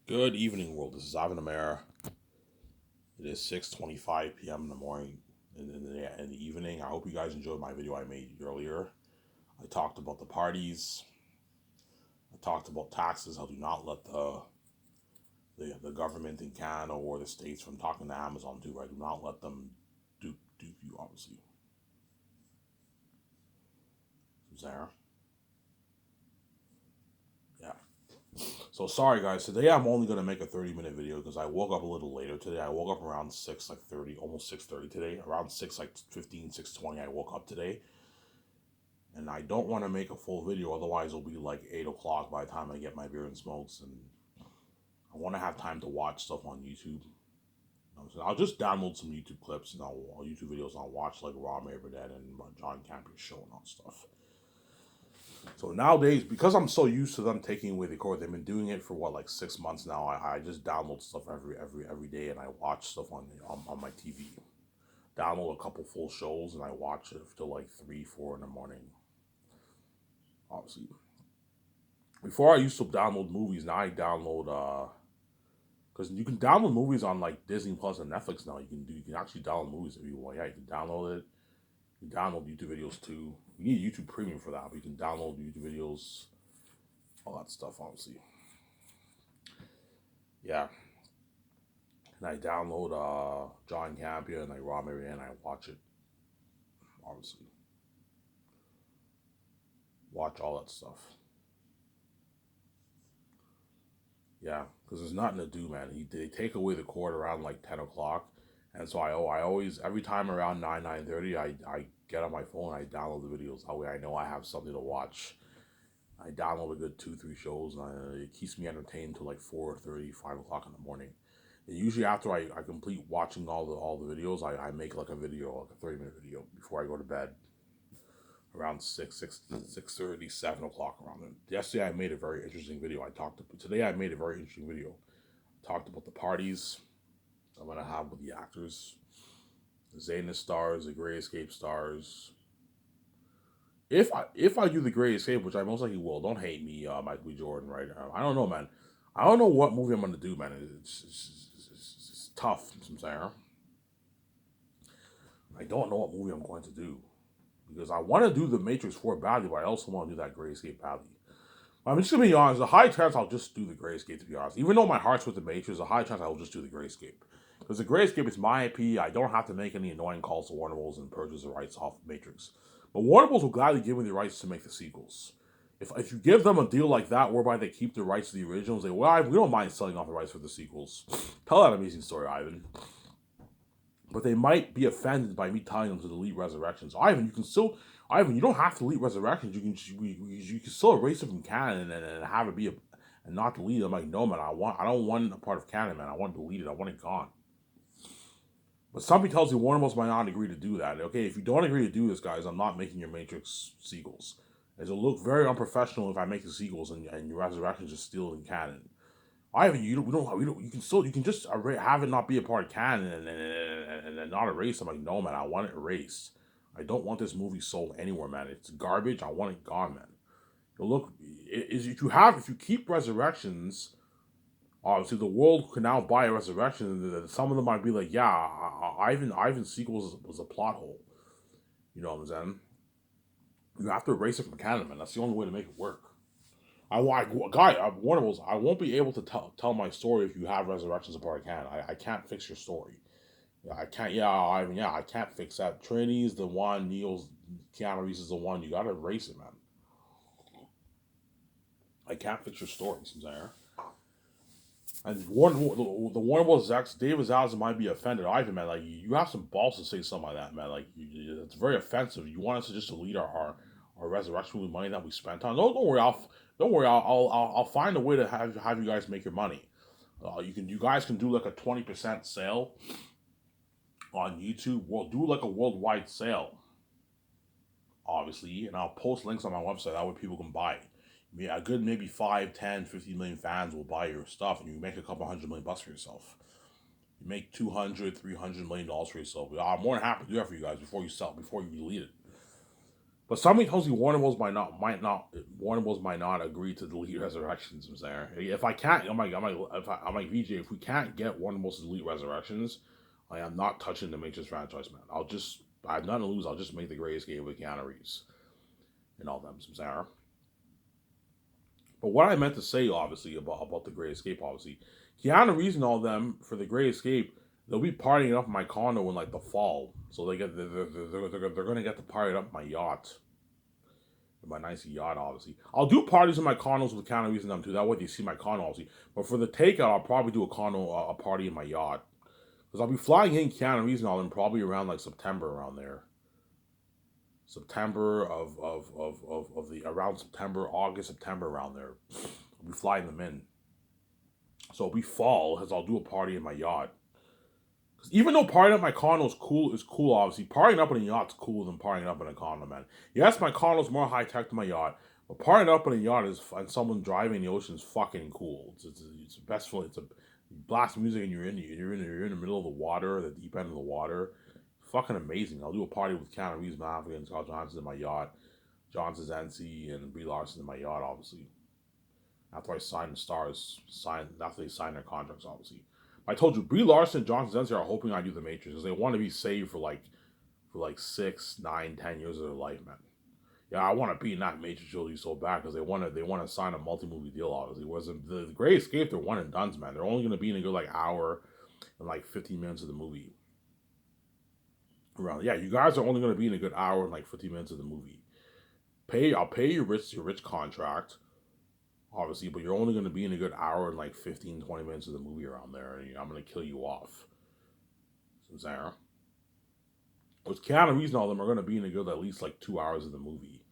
Good evening, world. This is Ivan Amara. It is 6:25 p.m. in the morning, in the evening. I hope you guys enjoyed my video I made earlier. I talked about the parties. I talked about taxes. How do not let the government in Canada or the states from talking to Amazon do. Right? Do not let them dupe you. Obviously, Sarah. Yeah. So sorry guys. Today I'm only gonna make a 30-minute video because I woke up a little later today. I woke up around 6 like 30, almost 6:30 today. Around 6 like 15, 6:20 I woke up today. And I don't want to make a full video, otherwise it'll be like 8 o'clock by the time I get my beer and smokes, and I want to have time to watch stuff on YouTube. So I'll just download some YouTube clips and YouTube videos. And I'll watch like Raw Dead and John Campion's show and all stuff. So nowadays, because I'm so used to them taking away the cord, they've been doing it for what like 6 months now. I just download stuff every day, and I watch stuff on my TV. Download a couple full shows and I watch it till like 3, 4 in the morning. Obviously, before I used to download movies. Now I download because you can download movies on like Disney Plus and Netflix now. You can actually download movies if you want. Yeah, you can download it. You can download YouTube videos too. You need YouTube Premium for that, but you can download YouTube videos, all that stuff. Obviously, yeah. And I download John Campia and like Raw and I watch it. Obviously, watch all that stuff. Yeah, because there's nothing to do, man. They take away the cord around like 10 o'clock, and so I always every time around 9:30 I get on my phone, I download the videos. That way I know I have something to watch. I download a good 2, 3 shows, and it keeps me entertained till like 4:30, 5 o'clock in the morning. And usually after I complete watching all the videos, I make like a video, like a 30-minute video before I go to bed around 6:30, 7 o'clock around then. Yesterday I made a very interesting video. Today I made a very interesting video. Talked about the parties I'm gonna have with the actors, the Zaynus stars, the Great Escape stars. If I do the Great Escape, which I most likely will, don't hate me, Michael B. Jordan. Right? I don't know, man. I don't know what movie I'm gonna do, man. It's tough. I'm saying I don't know what movie I'm going to do because I want to do the Matrix 4 badly, but I also want to do that Great Escape badly. I'm just gonna be honest. A high chance I'll just do the Gray Escape. To be honest, even though my heart's with the Matrix, a high chance I will just do the Gray Escape because the Gray Escape is my IP. I don't have to make any annoying calls to Warner Bros. And purchase the rights off Matrix. But Warner Bros. Will gladly give me the rights to make the sequels. If you give them a deal like that, whereby they keep the rights to the originals, we don't mind selling off the rights for the sequels. Tell that amazing story, Ivan. But they might be offended by me telling them to delete Resurrections. Ivan, you don't have to delete Resurrections. You can still erase it from canon and have it be and not delete it. I'm like, no, man, I don't want a part of canon, man. I want to delete it. I want it gone. But somebody tells you Warner Bros. Might not agree to do that. Okay, if you don't agree to do this, guys, I'm not making your Matrix sequels. It'll look very unprofessional if I make the sequels and your Resurrections is still in canon. Ivan, you can still, you can just have it not be a part of canon and not erase. I'm like, no, man, I want it erased. I don't want this movie sold anywhere, man. It's garbage. I want it gone, man. Look, is if you keep Resurrections, obviously the world can now buy a Resurrection. And some of them might be like, yeah, Ivan's sequels was a plot hole. You know what I'm saying? You have to erase it from canon, man. That's the only way to make it work. Warner Bros. I won't be able to tell my story if you have Resurrections of part canon. I can't fix your story. Yeah, I can't. Yeah, I mean, yeah, I can't fix that. Trinity's the one. Neil's Keanu Reeves is the one. You gotta erase it, man. I can't fix your story, Samsara. And the Warner Bros. Execs, David Zaslav might be offended. Ivan, man, like you have some balls to say something like that, man. Like it's very offensive. You want us to just delete our resurrection with money that we spent on? No, don't worry. Don't worry. I'll find a way to have you guys make your money. You guys can do like a 20% sale on YouTube. We'll do like a worldwide sale, obviously, and I'll post links on my website. That way people can buy. Yeah, a good maybe 5, 10, 15 million fans will buy your stuff, and you make a couple $100 million for yourself. You make 200, $300 million for yourself. I'm more than happy to do that for you guys before you delete it. But somebody tells me Warner Bros. Might not agree to delete Resurrections. I'm saying if I can't, I'm like VJ. If we can't get Warner Bros. To delete Resurrections, I am not touching the Matrix franchise, man. I have nothing to lose. I'll just make the Gray Escape with Keanu Reeves and all them. Some Sarah. But what I meant to say, obviously, about the Gray Escape, obviously, Keanu Reeves and all them for the Gray Escape, they'll be partying up in my condo in like the fall. So they're gonna get to party up my yacht. My nice yacht, obviously. I'll do parties in my condos with Keanu Reeves and them too. That way they see my condo, obviously. But for the takeout, I'll probably do a party in my yacht. Because I'll be flying in Keanu Reeves and all them probably around like September, around there. September of the around September, August, September, around there. I'll be flying them in. So it'll be fall, as I'll do a party in my yacht. Even though partying up my condo is cool, obviously, partying up in a yacht's cooler than partying up in a condo, man. Yes, my condo's more high tech than my yacht, but partying up in a yacht and someone driving the ocean is fucking cool. It's the best feeling. It's a blast music and you're in the middle of the water, the deep end of the water. Fucking amazing. I'll do a party with Keanu Reeves, Mafia, and Scott Johansson in my yacht, John Krasinski and Brie Larson in my yacht, obviously. After I sign the stars, after they sign their contracts, obviously. I told you, Brie Larson and John Krasinski are hoping I do the Matrix because they want to be saved for like 6, 9, 10 years of their life, man. Yeah, I want to be in that Matrix trilogy so bad because they want to sign a multi-movie deal, obviously. Whereas the Great Escape, they're one and dones, man. They're only going to be in a good like hour and like 15 minutes of the movie. Around, yeah, you guys are only going to be in a good hour and like 15 minutes of the movie. I'll pay your rich contract, obviously, but you're only going to be in a good hour and like 15, 20 minutes of the movie around there, and I'm going to kill you off. Some Sarah. With Keanu Reeves and all of them are going to be in a good at least like 2 hours of the movie.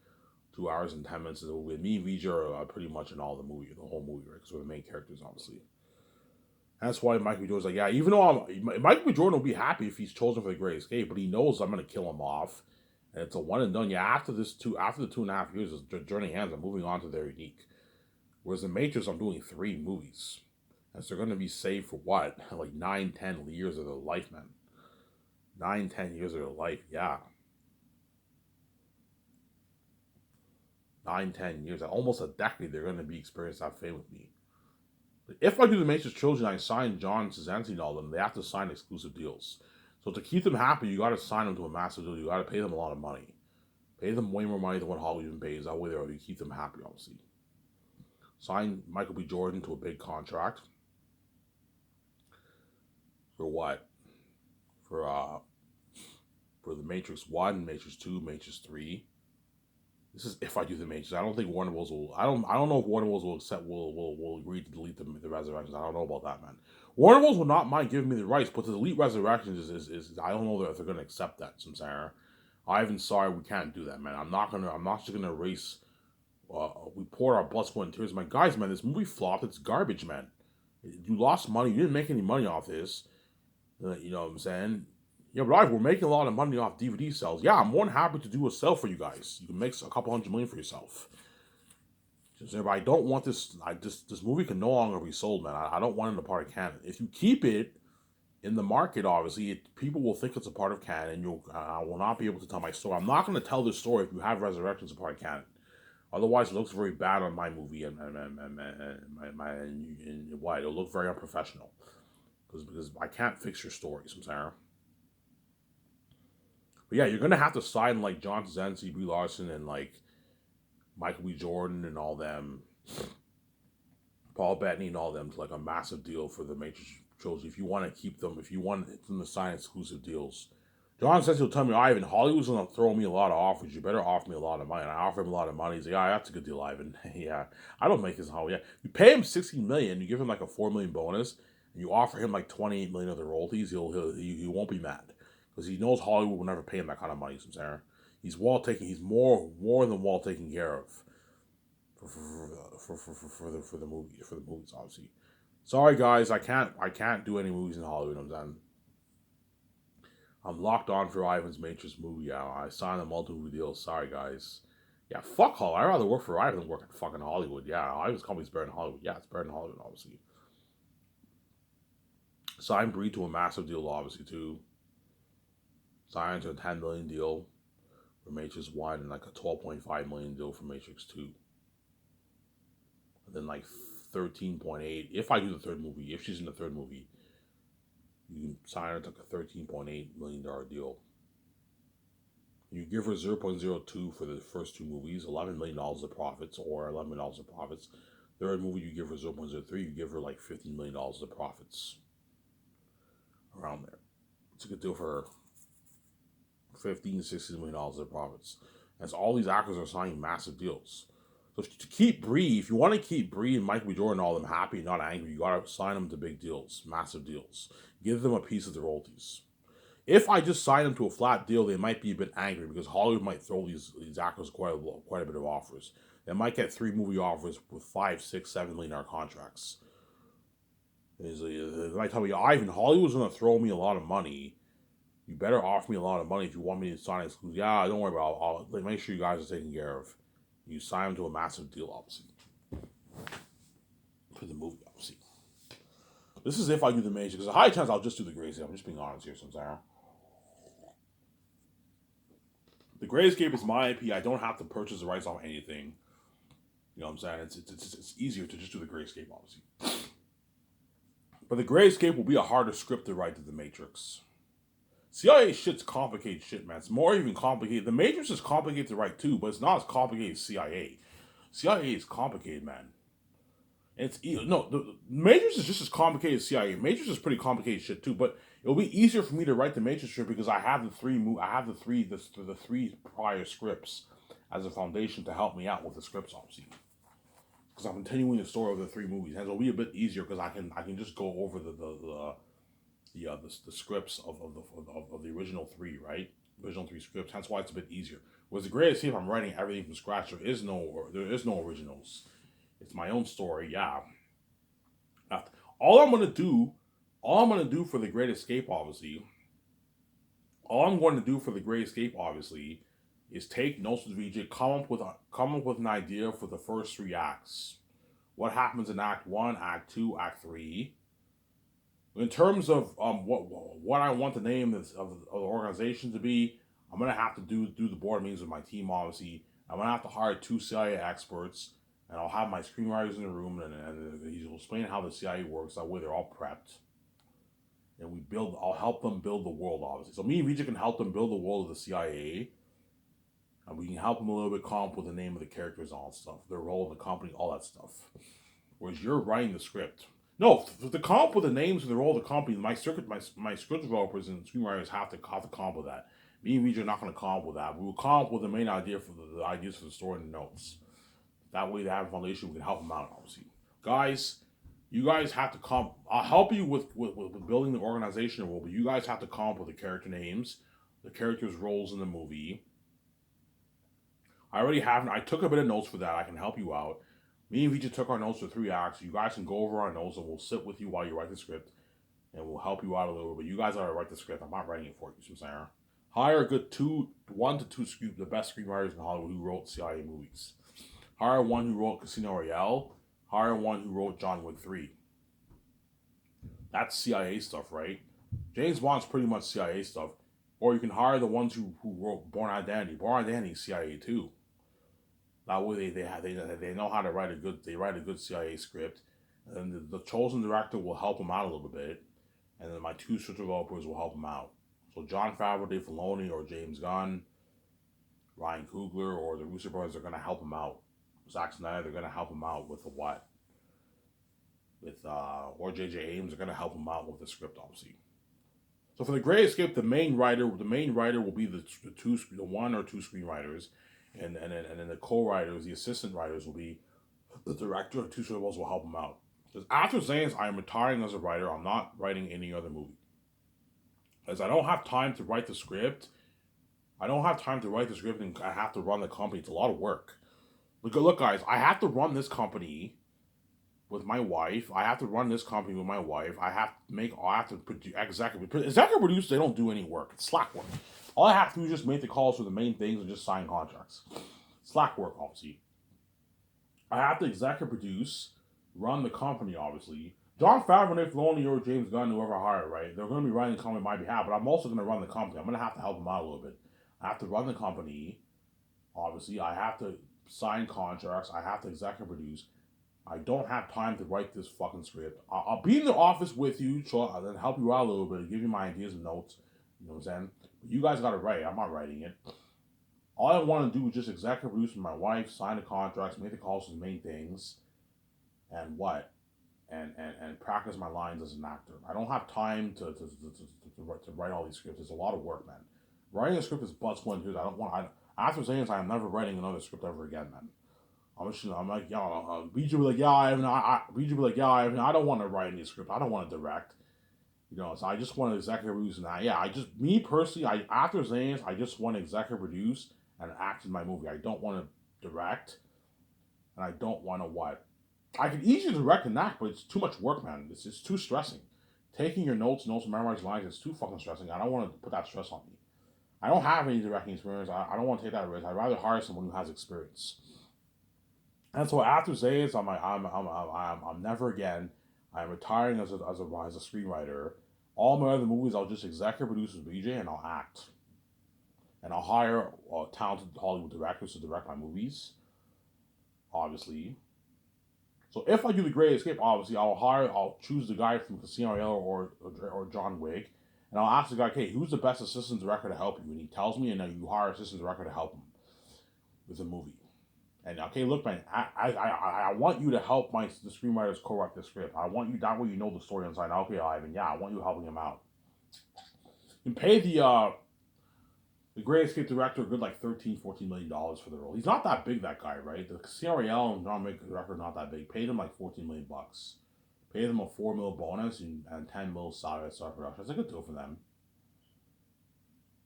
2 hours and 10 minutes of the movie. Me and VJ are pretty much in all the movie, the whole movie, right? Because we're the main characters, obviously. That's why Michael B. Jordan's like, yeah, even though Michael B. Jordan will be happy if he's chosen for the Great Escape, but he knows I'm going to kill him off. And it's a one and done. Yeah, after the 2.5 years, the journey ends. I'm moving on to their unique. Whereas the Matrix, I'm doing 3 movies. And so they're going to be saved for what? Like 9, 10 years of their life, man. 9, 10 years of their life, yeah. 9, 10 years, almost a decade, they're going to be experiencing that fame with me. If I do the Matrix trilogy and I sign John Krasinski and all them, they have to sign exclusive deals. So to keep them happy, you got to sign them to a massive deal. You got to pay them a lot of money. Pay them way more money than what Hollywood even pays. That way, you keep them happy, obviously. Sign Michael B. Jordan to a big contract. For what? For the Matrix 1, Matrix 2, Matrix 3. This is if I do the Matrix. I don't think Warner Bros. Will. I don't know if Warner Bros. Will agree to delete the Resurrections. I don't know about that, man. Warner Bros. Will not mind giving me the rights, but to delete Resurrections is I don't know if they're gonna accept that. So I'm sorry. Ivan, sorry, we can't do that, man. I'm not just gonna erase. We poured our blood, sweat, and tears. My guys, man, this movie flopped. It's garbage, man. You lost money. You didn't make any money off this. You know what I'm saying? Yeah, but we're making a lot of money off DVD sales. Yeah, I'm more than happy to do a sale for you guys. You can make a couple $100 million for yourself. But I don't want this. This movie can no longer be sold, man. I don't want it a part of canon. If you keep it in the market, obviously, people will think it's a part of canon. I will not be able to tell my story. I'm not going to tell this story if you have Resurrections a part of canon. Otherwise, it looks very bad on my movie and what? It'll look very unprofessional because I can't fix your stories. I'm sorry. But yeah, you're gonna have to sign like John Krasinski, Brie Larson, and like Michael B. Jordan and all them, Paul Bettany and all them to like a massive deal for the Matrix trilogy. If you want to keep them, if you want them to sign exclusive deals, John Krasinski will tell me, Ivan, Hollywood's gonna throw me a lot of offers. You better offer me a lot of money. And I offer him a lot of money. He's like, yeah, that's a good deal, Ivan. Yeah, I don't make this in Hollywood. Yeah, you pay him $16 million, you give him like a $4 million bonus, and you offer him like $28 million of the royalties. He won't be mad. Because he knows Hollywood will never pay him that kind of money, Sarah. He's He's more than well taken care of for the movies, obviously. Sorry guys, I can't do any movies in Hollywood. I'm done. I'm locked on for Ivan's Matrix movie. I signed a multi-movie deal. Sorry guys. Yeah, fuck Hollywood. I'd rather work for Ivan than work at fucking Hollywood. Yeah, Ivan's company's better than Hollywood. Yeah, it's better than Hollywood, obviously. Signed Brie to a massive deal, obviously too. Signed to a $10 million deal. for Matrix 1 and like a 12.5 million deal for Matrix 2. And then like 13.8. If I do the third movie, if she's in the third movie, you can sign her to like a $13.8 million deal. You give her 0.02 for the first two movies, $11 million of profits, or $11 million of profits. Third movie, you give her 0.03, you give her like $15 million of profits. Around there. It's a good deal for her. $15-16 million of profits. As all these actors are signing massive deals. So to keep Brie, if you want to keep Brie and Michael B. Jordan, all of them happy and not angry, you gotta sign them to big deals, massive deals. Give them a piece of the royalties. If I just sign them to a flat deal, they might be a bit angry because Hollywood might throw these actors quite a bit of offers. They might get 3 movie offers with $5, $6, $7 million contracts. They might tell me, Ivan, Hollywood's gonna throw me a lot of money. You better offer me a lot of money if you want me to sign exclusive. Yeah, don't worry about it. I'll make sure you guys are taken care of. You sign them to a massive deal, obviously. For the movie, obviously. This is if I do the major, because a high chance I'll just do the Grayscape. I'm just being honest here, sometimes. The Grayscape is my IP. I don't have to purchase the rights off anything. You know what I'm saying? It's easier to just do the Grayscape, obviously. But the Grayscape will be a harder script to write than the Matrix. CIA shit's complicated shit, man. It's more even complicated. The Matrix is complicated to write too, but it's not as complicated as CIA. CIA is complicated, man. The Matrix is just as complicated as CIA. Matrix is pretty complicated shit too, but it'll be easier for me to write the Matrix script because I have the three prior scripts as a foundation to help me out with the scripts, obviously. Because I'm continuing the story of the 3 movies, and it'll be a bit easier because I can just go over the scripts of the original 3, right? Original 3 scripts. Hence why it's a bit easier. Whereas the Greatest Hits, I'm writing everything from scratch. There is no originals. It's my own story. Yeah. All I'm gonna do for the Great Escape, obviously. All I'm going to do for the Great Escape, obviously, is take notes with VJ, come up with an idea for the first 3 acts. What happens in Act 1, Act 2, Act 3. In terms of what I want the name of the organization to be, I'm gonna have to do the board meetings with my team. Obviously, I'm gonna have to hire 2 CIA experts, and I'll have my screenwriters in the room, and he'll explain how the CIA works. That way, they're all prepped, and I'll help them build the world. Obviously, so me and Vijay can help them build the world of the CIA, and we can help them a little bit come up with the name of the characters, and all that stuff, their role in the company, all that stuff. Whereas you're writing the script. No, to come up with the names of the role of the company, my script developers and screenwriters have to come up with that. Me and Vijay are not going to come up with that. We will come up with the main idea for the ideas for the story and the notes. That way, they have a foundation. We can help them out, obviously. Guys, you guys have to come. I'll help you with building the organization role, but you guys have to come up with the character names, the characters' roles in the movie. I already have. I took a bit of notes for that. I can help you out. Me and Vijay took our notes for 3 acts. You guys can go over our notes, and we'll sit with you while you write the script, and we'll help you out a little bit. But you guys gotta write the script. I'm not writing it for you. You know what I'm saying? Hire a good 1 to 2 the best screenwriters in Hollywood who wrote CIA movies. Hire one who wrote Casino Royale. Hire one who wrote John Wick 3. That's CIA stuff, right? James Bond's pretty much CIA stuff. Or you can hire the ones who wrote Bourne Identity. Bourne Identity is CIA too. That way they know how to write a good CIA script, and the chosen director will help them out a little bit, and then my 2 script developers will help them out. So Jon Favreau, Dave Filoni, or James Gunn, Ryan Coogler, or the Russo brothers are going to help them out. Zack Snyder, they're going to help them out with the what? Or J.J. Abrams are going to help them out with the script, obviously. So for the Great Escape, the main writer will be the 1 or 2 screenwriters. And then the co-writers, the assistant writers will be the director of 2 shows will help them out. Because after Zane's, I am retiring as a writer. I'm not writing any other movie. As I don't have time to write the script. And I have to run the company. It's a lot of work. Look, guys, I have to run this company with my wife. I have to executive produce. They don't do any work. It's slack work. All I have to do is just make the calls for the main things and just sign contracts. Slack work, obviously. I have to executive produce, run the company, obviously. Jon Favreau, Dave Filoni, or James Gunn, whoever I hire, right? They're going to be running the company on my behalf, but I'm also going to run the company. I'm going to have to help them out a little bit. I have to run the company. Obviously, I have to sign contracts. I have to executive produce. I don't have time to write this fucking script. I'll be in the office with you, so I'll then help you out a little bit, give you my ideas and notes. You know what I'm saying? But you guys got to write. I'm not writing it. All I want to do is just executive produce with my wife, sign the contracts, make the calls to the main things, and what? And practice my lines as an actor. I don't have time to write all these scripts. It's a lot of work, man. Writing a script is butt one too. I don't want. After saying this, I'm never writing another script ever again, man. I'm like, yeah, BJ be like, yeah, BJ be like, yeah, I don't want to write any script. I don't want to direct. You know, so I just want to executive produce and that. Yeah, me personally, after saying this, I just want to executive produce and act in my movie. I don't want to direct, and I don't want to what. I can easily direct and act, but it's too much work, man. It's too stressing. Taking your notes and memorizing lines is too fucking stressing. I don't want to put that stress on me. I don't have any directing experience. I don't want to take that risk. I'd rather hire someone who has experience. And so after Zays, I'm never again. I'm retiring as a screenwriter. All my other movies, I'll just executive produce with BJ and I'll act. And I'll hire talented Hollywood directors to direct my movies. Obviously. So if I do The Great Escape, obviously I'll choose the guy from Casino Royale or John Wick, and I'll ask the guy, okay, who's the best assistant director to help you? And he tells me, and then you hire assistant director to help him with the movie. And okay, look, man, I want you to help the screenwriters co-write the script. I want you that way you know the story inside. Okay, Ivan, yeah, I want you helping him out. You pay the Great Escape director a good like $13-14 million for the role. He's not that big, that guy, right? The Casino Royale and John Wick director are not that big. Paid him like $14 million. Paid him a $4 million bonus and $10 million salary at start production. That's a good deal for them.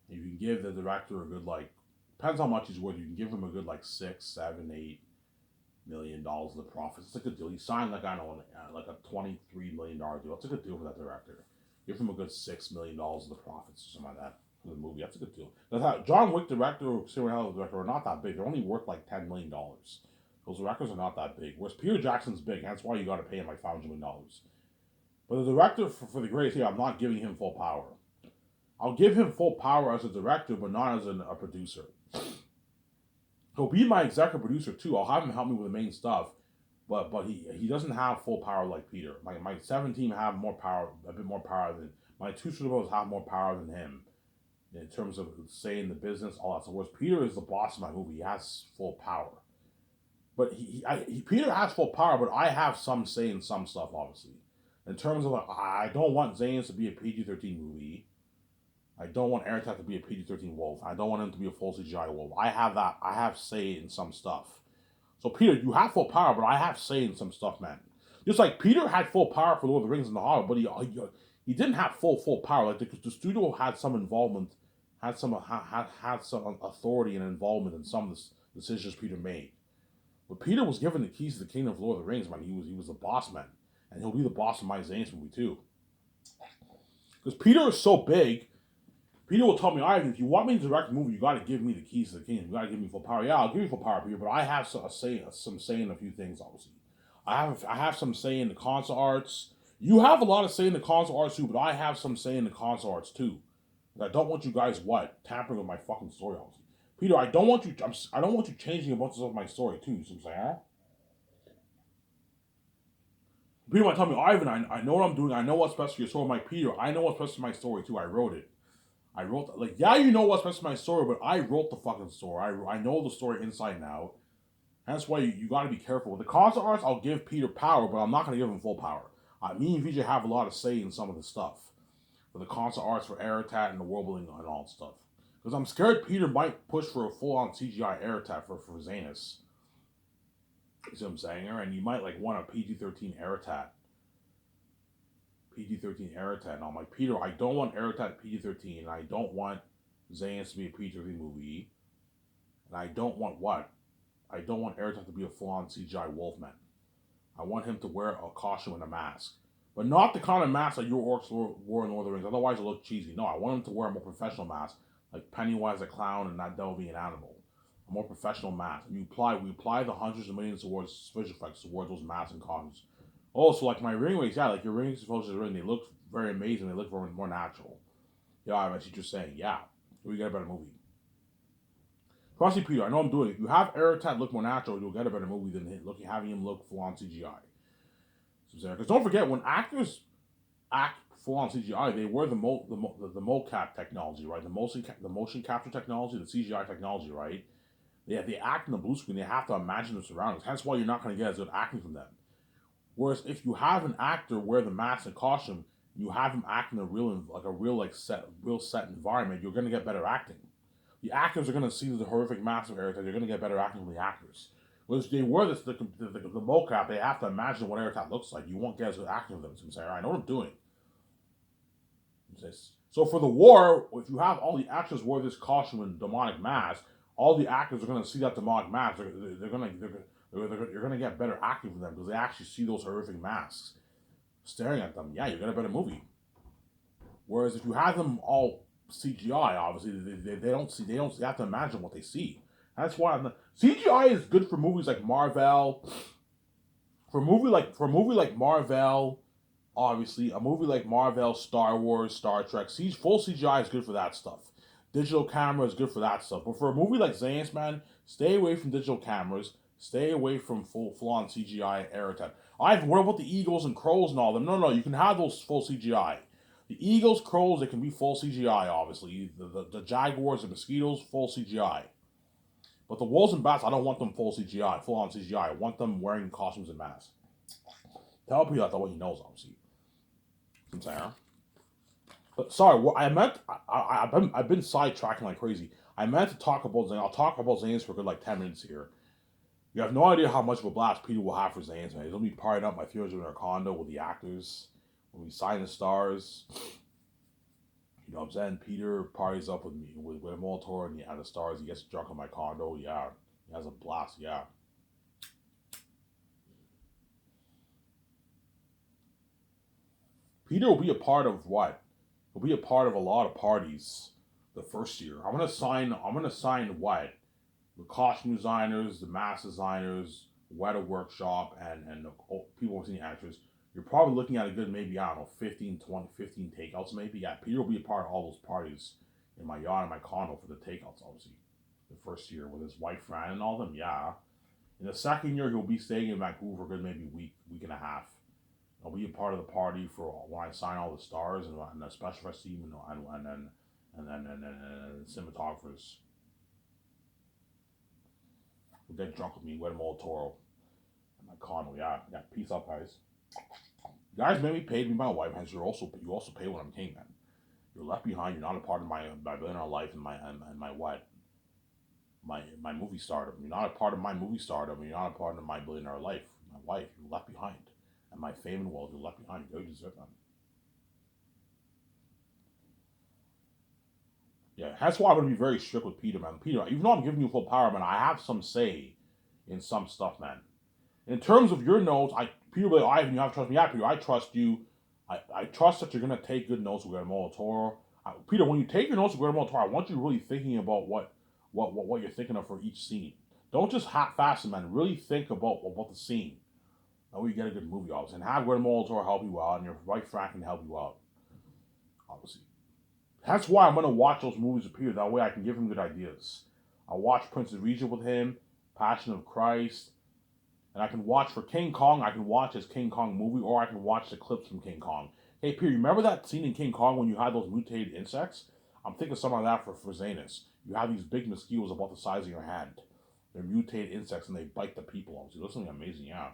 If you can give the director a good like, depends how much he's worth. You can give him a good like $6, $7, $8 million of the profits. It's a good deal. He signed like I don't know like a $23 million deal. It's a good deal for that director. Give him a good $6 million of the profits or something like that. The movie. That's a good deal. John Wick director or Serial director are not that big. They're only worth like $10 million. Those directors are not that big. Whereas Peter Jackson's big. That's why you got to pay him like $500 million. But the director for The Great Escape, I'm not giving him full power. I'll give him full power as a director, but not as a producer. He'll be my executive producer too. I'll have him help me with the main stuff, but he doesn't have full power like Peter. My 7 team have more power, a bit more power than my 2 superheroes have more power than him. In terms of saying the business, all that. So whereas Peter is the boss of my movie, he has full power. But Peter has full power, but I have some say in some stuff, obviously. In terms of I don't want Zanes to be a PG-13 movie. I don't want Airtat to be a PG-13 wolf. I don't want him to be a full CGI wolf. I have say in some stuff. So Peter, you have full power, but I have say in some stuff, man. Just like Peter had full power for Lord of the Rings and the Hobbit, but he didn't have full power. Like the studio had some involvement. Had some authority and involvement in some of the decisions Peter made. But Peter was given the keys to the kingdom of Lord of the Rings, man. He was the boss man. And he'll be the boss of my Zane's movie too. Because Peter is so big, Peter will tell me, Ivan, if you want me to direct a movie, you gotta give me the keys to the kingdom. You gotta give me full power. Yeah, I'll give you full power, Peter, but I have some say in a few things, obviously. I have some say in the console arts. You have a lot of say in the console arts too, but I have some say in the console arts too. I don't want you guys tampering with my fucking story, obviously. Peter, I don't want you changing a bunch of stuff in my story too. So I'm saying, huh? Peter might tell me, Ivan, I know what I'm doing. I know what's best for your story. I'm like, Peter, I know what's best for my story too. I wrote it. Yeah, you know what's best for my story, but I wrote the fucking story. I know the story inside and out. That's why you got to be careful. With the console arts, I'll give Peter power, but I'm not going to give him full power. Me and VJ have a lot of say in some of the stuff. For the console arts for Airtat and the world building and all that stuff. Because I'm scared Peter might push for a full-on CGI Airtat for Zanus. You see what I'm saying? And you might want a PG-13 Airtat. PG-13 Airtat. And I'm like, Peter, I don't want Airtat PG-13, and I don't want Zanus to be a PG-13 movie. And I don't want what? I don't want Airtat to be a full-on CGI Wolfman. I want him to wear a costume and a mask. But not the kind of mask that your orcs wore in Lord of the Rings. Otherwise, it'll look cheesy. No, I want him to wear a more professional mask, like Pennywise the Clown and that devil being an animal. A more professional mask. And we apply the hundreds of millions towards special effects, towards those masks and costumes. Oh, so like my ring rings, yeah, like your rings supposed to ring, they look very amazing. They look more natural. Yeah, I see what you're saying. Yeah, we get a better movie. Trust me, Peter, I know I'm doing it. If you have Aratat look more natural, you'll get a better movie than having him look full on CGI. Because don't forget, when actors act full on CGI, they wear the mocap technology, right? The motion capture technology, the CGI technology, right? They act in the blue screen. They have to imagine their surroundings. That's why you're not going to get as good acting from them. Whereas if you have an actor wear the mask and costume, you have him act in a real set environment, you're going to get better acting. The actors are going to see the horrific mask of Aratat. You're going to get better acting from the actors. Whereas they wear the mocap, they have to imagine what Aratat looks like. You won't get as good acting from them. So I'm saying, I know what I'm doing. So for the war, if you have all the actors wear this costume and demonic mask, all the actors are going to see that demonic mask. You're going to get better acting from them because they actually see those horrific masks staring at them. Yeah, you get a better movie. Whereas if you have them all CGI, obviously they don't see. They have to imagine what they see. That's why CGI is good for movies like Marvel. For a movie like Marvel, obviously a movie like Marvel, Star Wars, Star Trek, full CGI is good for that stuff. Digital camera is good for that stuff. But for a movie like Zane's, man, stay away from digital cameras. Stay away from full on CGI Aratat. What about the eagles and crows and all them? No, you can have those full CGI. The eagles, crows, they can be full CGI, obviously. The jaguars and mosquitoes, full CGI. But the wolves and bats, I don't want them full on CGI. I want them wearing costumes and masks. Tell people that's what he knows, obviously. I'm saying. But sorry, what I meant, I've been sidetracking like crazy. I meant to talk about Zane. I'll talk about Zane's for a good like 10 minutes here. You have no idea how much of a blast Peter will have for Zane's, man. He's gonna be partying up my theaters in our condo with the actors when we sign the stars. You know what I'm saying? Peter parties up with me with Molitor and the stars. He gets drunk in my condo. Yeah, he has a blast. Yeah. Peter will be a part of what? He'll be a part of a lot of parties the first year. I'm gonna sign what? The costume designers, the mask designers, Weta Workshop, and the people who've seen the actors. You're probably looking at a good maybe, I don't know, 15, 20, 15 takeouts maybe. Yeah, Peter will be a part of all those parties in my yard and my condo for the takeouts, obviously. The first year with his wife Fran and all them, yeah. In the second year, he'll be staying in Vancouver for a good maybe week and a half. I'll be a part of the party for when I sign all the stars and the special effects team and cinematographers. Will get drunk with me, Guatemala Toro, and my condo. Yeah, peace out, guys. You guys maybe paid me my wife, hence you also pay when I'm king, man. You're left behind. You're not a part of my billionaire life and my what my movie stardom. You're not a part of my movie stardom. You're not a part of my billionaire life. My wife, you're left behind, and my fame and wealth, you're left behind. You deserve them. Yeah, that's why I'm gonna be very strict with Peter, man. Peter, even though I'm giving you full power, man, I have some say in some stuff, man. In terms of your notes, Peter, like, Ivan, you have to trust me. Yeah, Peter, I trust you. I trust that you're gonna take good notes with Guillermo del Toro. Peter, when you take your notes with Guillermo del Toro, I want you really thinking about what you're thinking of for each scene. Don't just half-ass it, man. Really think about the scene. That way you get a good movie, obviously. And have Guillermo del Toro help you out, and your wife Frank can help you out, obviously. That's why I'm gonna watch those movies with Peter. That way I can give him good ideas. I'll watch Prince of Egypt with him, Passion of Christ, and I can watch for King Kong. I can watch his King Kong movie, or I can watch the clips from King Kong. Hey, Peter, remember that scene in King Kong when you had those mutated insects? I'm thinking something like that for Zanus. You have these big mosquitoes about the size of your hand. They're mutated insects and they bite the people. Obviously, that's something amazing. Yeah,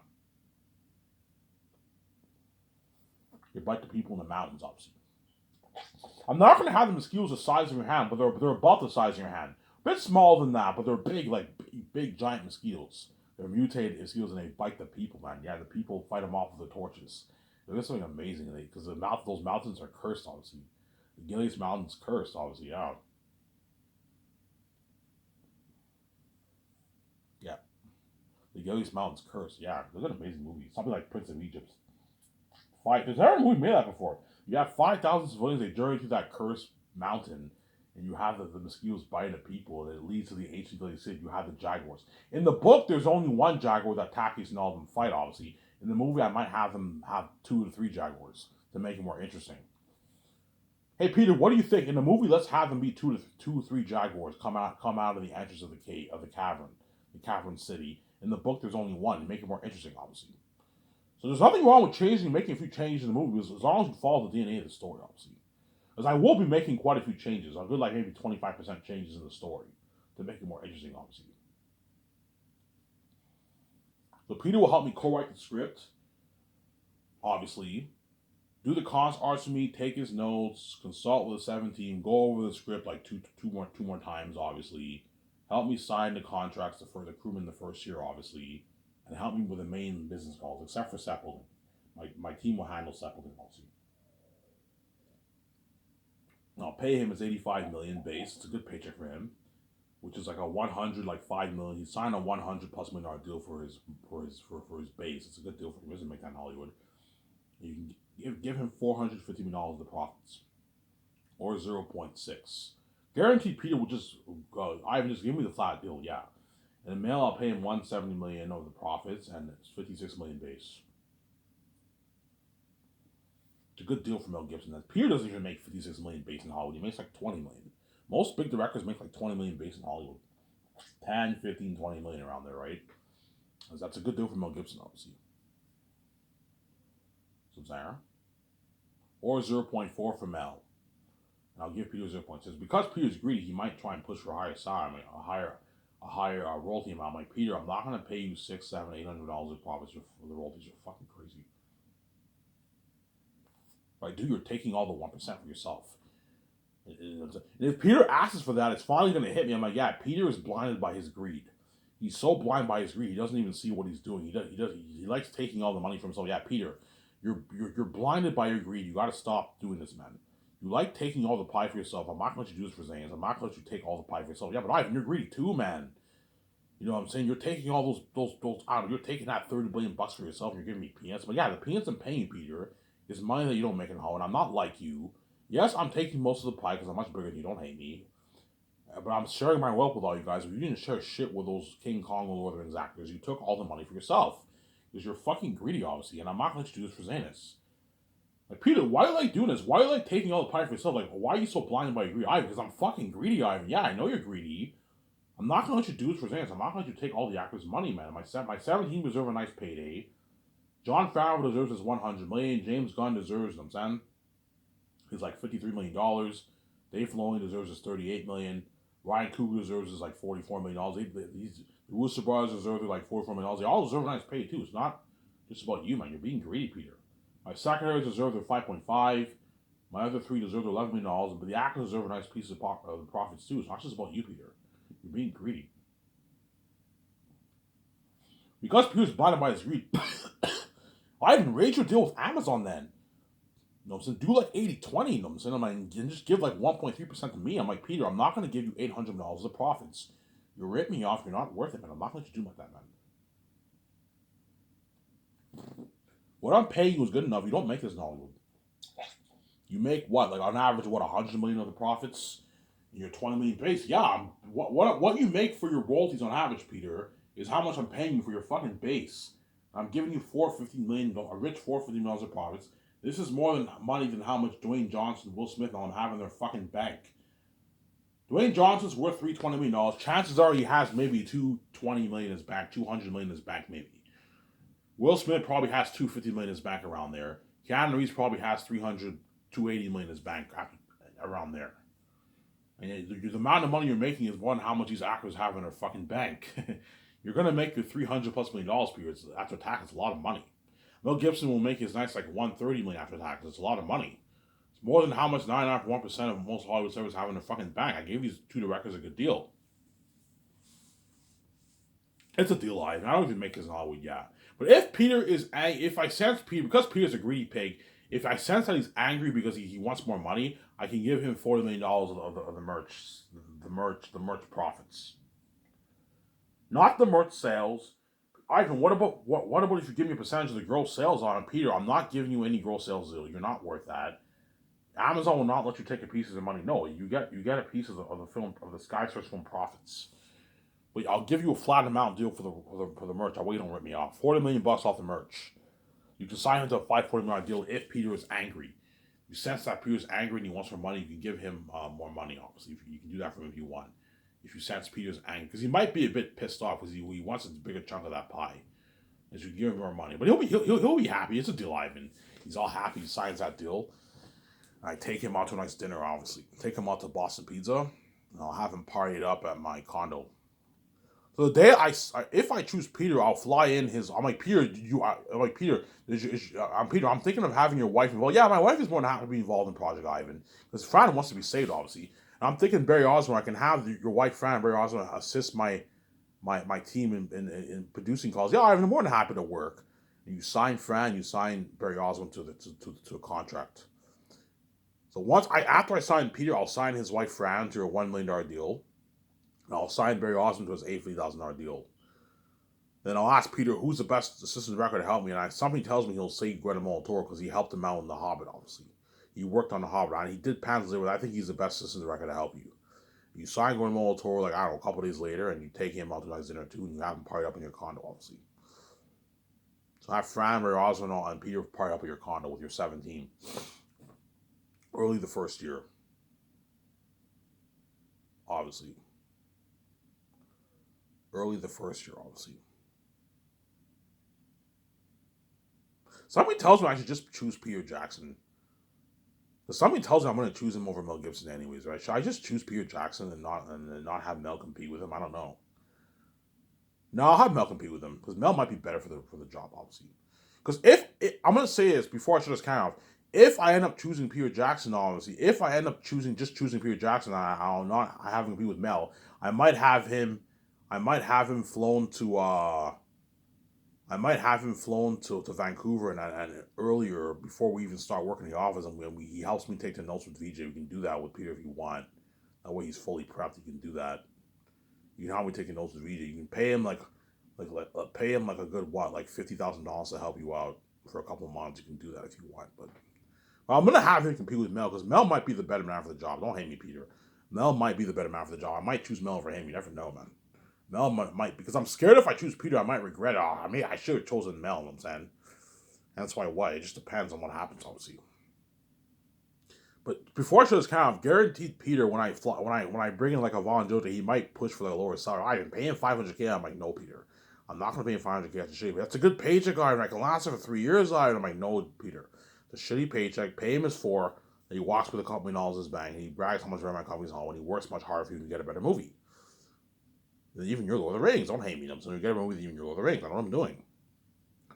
they bite the people in the mountains. Obviously, I'm not going to have the mosquitoes the size of your hand, but they're about the size of your hand. A bit smaller than that, but they're big, like big giant mosquitoes. They're mutated mosquitoes and they bite the people, man. Yeah, the people fight them off with their torches. They're something amazing because those mountains are cursed, obviously. The Gilead Mountains cursed, obviously. Yeah, yeah. The Gilead Mountains cursed. Yeah, they're an amazing movie. Something like Prince of Egypt. There's never a movie made that before. You have 5,000 civilians. They journey through that cursed mountain, and you have the mosquitoes biting the people, and it leads to the ancient village city. You have the jaguars. In the book, there's only one jaguar that Takis and all of them fight. Obviously, in the movie, I might have them have 2 to 3 jaguars to make it more interesting. Hey Peter, what do you think? In the movie, let's have them be two or three jaguars come out of the entrance of the cavern city. In the book, there's only one. Make it more interesting, obviously. So there's nothing wrong with making a few changes in the movie as long as you follow the DNA of the story, obviously. Because I will be making quite a few changes. I'll do like maybe 25% changes in the story to make it more interesting, obviously. So Peter will help me co-write the script, obviously. Do the concept arts for me, take his notes, consult with the 17, go over the script like two more times, obviously. Help me sign the contracts for the crewmen the first year, obviously, and help me with the main business calls, except for Sepulveda. My team will handle Sepulveda, obviously. I'll pay him his 85 million base. It's a good paycheck for him, which is like a 100, like 5 million. He signed a 100+ million deal for his base. It's a good deal for him. He doesn't make that in Hollywood. You can give him $450 million of the profits, or 0.6. Guaranteed Peter will just Ivan, just give me the flat deal, yeah. And in mail, I'll pay him $170 million of the profits, and it's 56 million base. It's a good deal for Mel Gibson. Peter doesn't even make 56 million base in Hollywood. He makes like 20 million. Most big directors make like 20 million base in Hollywood. 10, 15, 20 million around there, right? Because that's a good deal for Mel Gibson, obviously. So Zara. Or 0.4 for Mel. And I'll give Peter 0.6. Because Peter's greedy, he might try and push for a higher salary, a higher royalty amount. I'm like, Peter, I'm not going to pay you $600, $700, $800 of profits for the royalties. You're fucking crazy. Right, dude, you're taking all the 1% for yourself. And if Peter asks for that, it's finally going to hit me. I'm like, yeah, Peter is blinded by his greed. He's so blind by his greed, he doesn't even see what he's doing. He likes taking all the money for himself. Yeah, Peter, you're blinded by your greed. You got to stop doing this, man. You like taking all the pie for yourself. I'm not going to let you do this for Zanes. I'm not going to let you take all the pie for yourself. Yeah, but Ivan, you're greedy too, man. You know what I'm saying? You're taking all those I don't know, you're taking that $30 billion for yourself and you're giving me peanuts. But yeah, the peanuts I'm paying you, Peter, is money that you don't make in Hollywood. I'm not like you. Yes, I'm taking most of the pie because I'm much bigger than you. Don't hate me. But I'm sharing my wealth with all you guys. But you didn't share shit with those King Kong and Lord of the Rings actors. You took all the money for yourself. Because you're fucking greedy, obviously. And I'm not going to let you do this for Zanus. Like, Peter, why do you like doing this? Why do you like taking all the pie for yourself? Like, why are you so blinded by your greed? Ivan, because I'm fucking greedy, Ivan. Yeah, I know you're greedy. I'm not going to let you do this for Zanus. I'm not going to let you take all the actors' money, man. My 17 deserve a nice payday. Jon Favreau deserves his $100 million. James Gunn deserves, I'm saying, he's like $53 million. Dave Filoni deserves his $38 million. Ryan Coogler deserves his like $44 million. The Russo brothers deserve like $44 million. They all deserve a nice pay too. It's not just about you, man. You're being greedy, Peter. My secretaries deserve their 5.5. My other three deserve their $11 million. But the actors deserve a nice piece of the profits too. It's not just about you, Peter. You're being greedy. Because Peter's blinded by his greed, I didn't raise your deal with Amazon then. You know what I'm saying? Do like 80-20, you know what I'm saying? I'm like, and just give like 1.3% to me. I'm like, Peter, I'm not going to give you $800 of profits. You rip me off, you're not worth it, man. I'm not going to do like that, man. What I'm paying you is good enough. You don't make this in Hollywood. You make what? Like on average, what, 100 million of the profits? And your 20 million base? Yeah, what you make for your royalties on average, Peter, is how much I'm paying you for your fucking base. I'm giving you $450 million, a rich $450 million of profits. This is more than money than how much Dwayne Johnson, Will Smith, and all them have in their fucking bank. Dwayne Johnson's worth $320 million. Chances are he has maybe $220 million in his bank, $200 million in his bank, maybe. Will Smith probably has $250 million in his bank around there. Keanu Reeves probably has $280 million in his bank around there. And the amount of money you're making is one how much these actors have in their fucking bank. You're gonna make your $300+ million period after tax. It's a lot of money. Mel Gibson will make his nice like $130 million after tax. It's a lot of money. It's more than how much 99.1% of most Hollywood stars have in their fucking bank. I gave these two directors a good deal. It's a deal, I don't even make this in Hollywood, yeah. But if I sense Peter, because Peter's a greedy pig, if I sense that he's angry because he wants more money, I can give him $40 million of the merch profits. Not the merch sales. Ivan, what about if you give me a percentage of the gross sales on it? Peter, I'm not giving you any gross sales deal. You're not worth that. Amazon will not let you take a piece of the money. No, you get a piece of the film of the Skysearch film profits. But I'll give you a flat amount deal for the merch. I want you don't rip me off. $40 million off the merch. You can sign into a $540 million deal if Peter is angry. You sense that Peter's angry and he wants more money, you can give him more money, obviously. You can do that for him if you want. If you sense Peter's angry, because he might be a bit pissed off because he wants a bigger chunk of that pie. As you give him more money. But he'll be happy. It's a deal, Ivan. He's all happy. He signs that deal. I take him out to a nice dinner, obviously. Take him out to Boston Pizza, and I'll have him party up at my condo. So the day if I choose Peter, I'll fly in his. I'm like Peter. I'm like Peter. I'm Peter. I'm thinking of having your wife involved. Yeah, my wife is more than happy to be involved in Project Ivan because Fran wants to be saved, obviously. And I'm thinking Barry Osborne. I can have your wife Fran, Barry Osborne, assist my team in producing calls. Yeah, I'm more than happy to work. And you sign Fran, you sign Barry Osborne to a contract. So after I sign Peter, I'll sign his wife Fran to a $1 million deal. And I'll sign Barry Osborne to his $8,000 deal. Then I'll ask Peter who's the best assistant director to help me, and something tells me he'll say Guillermo del Toro because he helped him out in The Hobbit, obviously. He worked on The Hobbit, and he did Pan's Labyrinth. I think he's the best assistant director to help you. You sign Guillermo del Toro, like, I don't know, a couple days later, and you take him out to a nice dinner too, and you have him party up in your condo, obviously. So have Fran, Barry Osborne, and Peter party up in your condo with your 17. Early the first year. Obviously. Early the first year, obviously. Something tells me I should just choose Peter Jackson. But something tells me I'm going to choose him over Mel Gibson anyways, right? Should I just choose Peter Jackson and not have Mel compete with him? I don't know. No, I'll have Mel compete with him because Mel might be better for the job, obviously. Because I'm going to say this before I shut this count off, if I end up choosing Peter Jackson, obviously, if I end up choosing Peter Jackson, I'll not have him compete with Mel. I might have him flown to Vancouver and earlier before we even start working in the office, and he helps me take the notes with VJ. We can do that with Peter if you want. That way he's fully prepped. You can do that. You can help me take the notes with VJ. You can pay him pay him like a good like $50,000 to help you out for a couple of months. You can do that if you want. But I'm gonna have him compete with Mel because Mel might be the better man for the job. Don't hate me, Peter. Mel might be the better man for the job. I might choose Mel over him. You never know, man. Mel might because I'm scared if I choose Peter, I might regret it. I should have chosen Mel. You know what I'm saying, and that's why. It just depends on what happens, obviously. But before I show this count, I've guaranteed Peter when I bring in like a Von Jota, he might push for the lower salary. I even pay him $500K. I'm like, no, Peter, I'm not gonna pay him $500K to shape. That's a good paycheck, and I can last it for 3 years. I'm like, no, Peter, the shitty paycheck. Pay him his $4. And he walks with a company and all his bang. And he brags how much my company's on when he works much harder for you to get a better movie. Even your Lord of the Rings. Don't hate me. I'm saying you get a movie with even your Lord of the Rings. I don't know what I'm doing.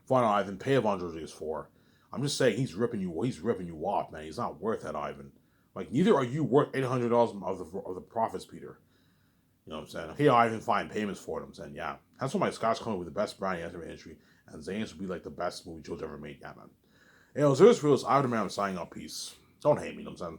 Fine, Ivan. Pay Von Jota his $4. I'm just saying he's ripping you off, man. He's not worth that, Ivan. Like, neither are you worth $800 of the profits, Peter. You know what I'm saying? Okay, Ivan, fine, payments for it. I'm saying, yeah. That's why my Scott's coming with the best brand in the industry, and Zane's will be like the best movie Joe's ever made. Yeah, man. Hey, Osiris Rules, Ivan, man, I'm signing up. Peace. Don't hate me, you know what I'm saying?